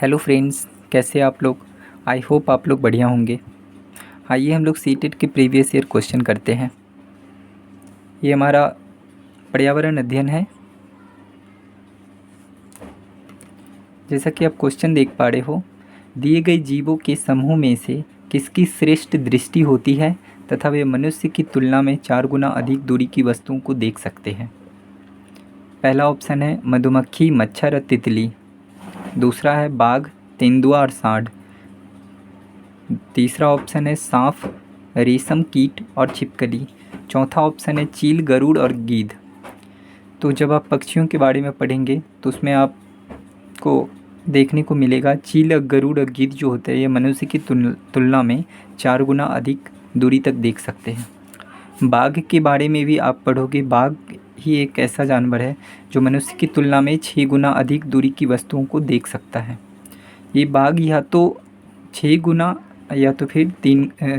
Hello friends, कैसे आप लोग। आई होप आप लोग बढ़िया होंगे। आइए हम लोग सीटेट के प्रीवियस ईयर क्वेश्चन करते हैं। ये हमारा पर्यावरण अध्ययन है। जैसा कि आप क्वेश्चन देख पा रहे हो, दिए गए जीवों के समूह में से किसकी श्रेष्ठ दृष्टि होती है तथा वे मनुष्य की तुलना में 4 गुना अधिक दूरी की वस्तुओं को देख सकते हैं। पहला ऑप्शन है मधुमक्खी, मच्छर और तितली। दूसरा है बाघ, तेंदुआ और सांड। तीसरा ऑप्शन है सांप, रेशम कीट और छिपकली। चौथा ऑप्शन है चील, गरुड़ और गीद। तो जब आप पक्षियों के बारे में पढ़ेंगे तो उसमें आपको देखने को मिलेगा चील, गरुड़ और गीद जो होते हैं ये मनुष्य की तुलना में 4 गुना अधिक दूरी तक देख सकते हैं। बाघ के बारे में भी आप पढ़ोगे। बाघ ही एक ऐसा जानवर है जो मनुष्य की तुलना में 6 गुना अधिक दूरी की वस्तुओं को देख सकता है। ये बाघ या तो 6 गुना या तो फिर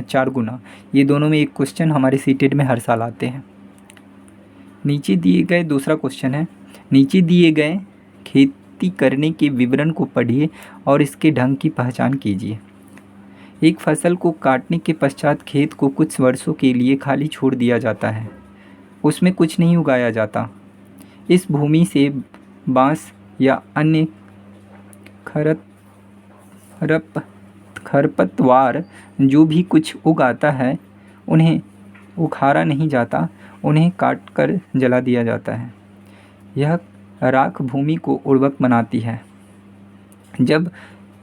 4 गुना, ये दोनों में एक क्वेश्चन हमारे सीटेट में हर साल आते हैं। नीचे दिए गए दूसरा क्वेश्चन है, नीचे दिए गए खेती करने के विवरण को पढ़िए और इसके ढंग की पहचान कीजिए। एक फसल को काटने के पश्चात खेत को कुछ वर्षों के लिए खाली छोड़ दिया जाता है। उसमें कुछ नहीं उगाया जाता। इस भूमि से बांस या अन्य खरपतवार जो भी कुछ उगाता है उन्हें उखाड़ा नहीं जाता, उन्हें काट कर जला दिया जाता है। यह राख भूमि को उर्वरक बनाती है। जब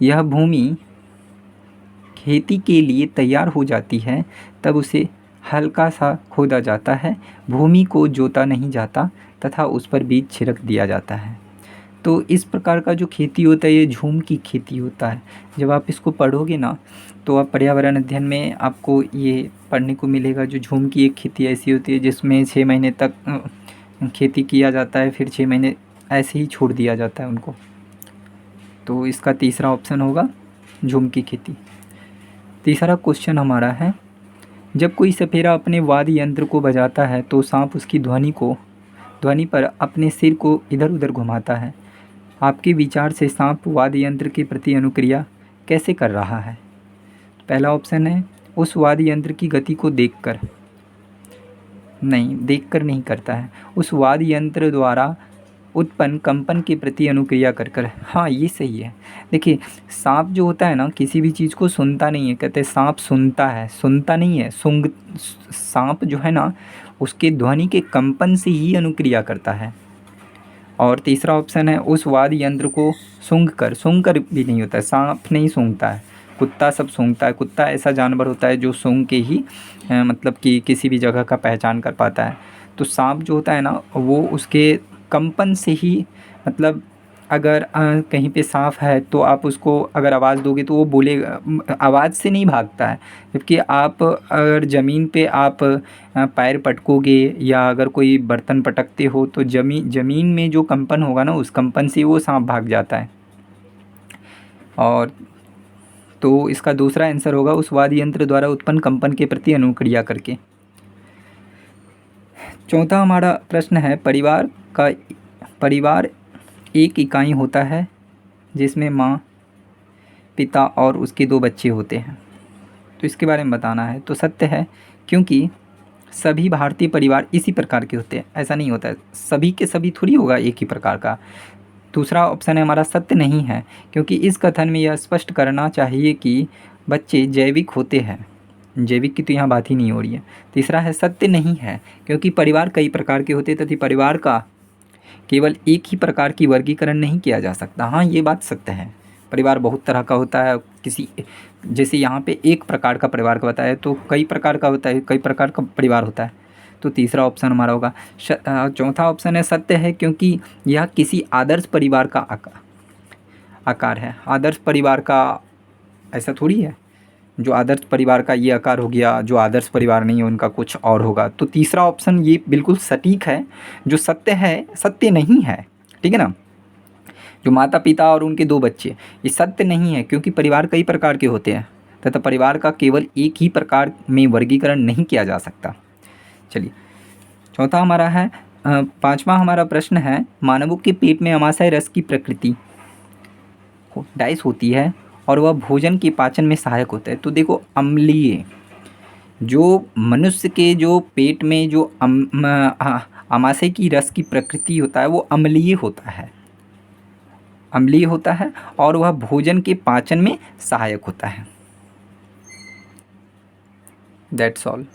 यह भूमि खेती के लिए तैयार हो जाती है तब उसे हल्का सा खोदा जाता है। भूमि को जोता नहीं जाता तथा उस पर बीज छिड़क दिया जाता है। तो इस प्रकार का जो खेती होता है ये झूम की खेती होता है। जब आप इसको पढ़ोगे ना तो आप पर्यावरण अध्ययन में आपको ये पढ़ने को मिलेगा। जो झूम की एक खेती ऐसी होती है जिसमें 6 महीने तक खेती किया जाता है, फिर 6 महीने ऐसे ही छोड़ दिया जाता है उनको। तो इसका तीसरा ऑप्शन होगा झूम की खेती। तीसरा क्वेश्चन हमारा है, जब कोई सपेरा अपने वाद्य यंत्र को बजाता है तो सांप उसकी ध्वनि पर अपने सिर को इधर उधर घुमाता है। आपके विचार से सांप वाद्य यंत्र के प्रति अनुक्रिया कैसे कर रहा है। पहला ऑप्शन है उस वाद्य यंत्र की गति को देखकर नहीं करता है। उस वाद्य यंत्र द्वारा उत्पन्न कंपन के प्रति अनुक्रिया कर। हाँ, ये सही है। देखिए, सांप जो होता है ना किसी भी चीज़ को सुनता नहीं है। कहते हैं सांप सुनता है, सुनता नहीं है। सांप जो है ना उसके ध्वनि के कंपन से ही अनुक्रिया करता है। और तीसरा ऑप्शन है उस वाद्य यंत्र को सूंघ कर भी नहीं होता है। सांप नहीं सूंघता है, कुत्ता सब सूंघता है। कुत्ता ऐसा जानवर होता है जो सूंघ के ही मतलब कि किसी भी जगह का पहचान कर पाता है। तो सांप जो होता है ना वो उसके कंपन से ही, मतलब अगर कहीं पे सांप है तो आप उसको अगर आवाज़ दोगे तो वो बोलेगा, आवाज़ से नहीं भागता है। जबकि आप अगर ज़मीन पे आप पैर पटकोगे या अगर कोई बर्तन पटकते हो तो ज़मीन में जो कंपन होगा ना उस कंपन से वो सांप भाग जाता है। और तो इसका दूसरा आंसर होगा उस वाद्य यंत्र द्वारा उत्पन्न कंपन के प्रति अनुक्रिया करके। चौथा हमारा प्रश्न है, परिवार एक इकाई होता है जिसमें माँ, पिता और उसके 2 बच्चे होते हैं। तो इसके बारे में बताना है। तो सत्य है, क्योंकि सभी भारतीय परिवार इसी प्रकार के होते हैं। ऐसा नहीं होता है, सभी के सभी थोड़ी होगा एक ही प्रकार का। दूसरा ऑप्शन है हमारा सत्य नहीं है, क्योंकि इस कथन में यह स्पष्ट करना चाहिए कि बच्चे जैविक होते हैं। जैविक की तो यहाँ बात ही नहीं हो रही है। तीसरा है सत्य नहीं है, क्योंकि परिवार कई प्रकार के होते तथा परिवार का केवल एक ही प्रकार की वर्गीकरण नहीं किया जा सकता। हाँ, ये बात सत्य है, परिवार बहुत तरह का होता है। जैसे यहाँ पे एक प्रकार का परिवार का बताया तो कई प्रकार का होता है, कई प्रकार का परिवार होता है। तो तीसरा ऑप्शन हमारा होगा। चौथा ऑप्शन है सत्य है, क्योंकि यह किसी आदर्श परिवार का आकार है। आदर्श परिवार का ऐसा थोड़ी है, जो आदर्श परिवार का ये आकार हो गया, जो आदर्श परिवार नहीं है उनका कुछ और होगा। तो तीसरा ऑप्शन ये बिल्कुल सटीक है। जो सत्य है सत्य नहीं है, ठीक है ना। जो माता पिता और उनके 2 बच्चे, ये सत्य नहीं है, क्योंकि परिवार कई प्रकार के होते हैं तथा परिवार का केवल एक ही प्रकार में वर्गीकरण नहीं किया जा सकता। चलिए, चौथा हमारा है। पांचवा हमारा प्रश्न है, मानवों के पेट में अमाशय रस की प्रकृति। डाइस होती है और वह भोजन के पाचन में सहायक होता है। तो देखो अम्लीय, जो मनुष्य के जो पेट में जो आमाशय की रस की प्रकृति होता है वो अम्लीय होता है, अम्लीय होता है और वह भोजन के पाचन में सहायक होता है। That's all.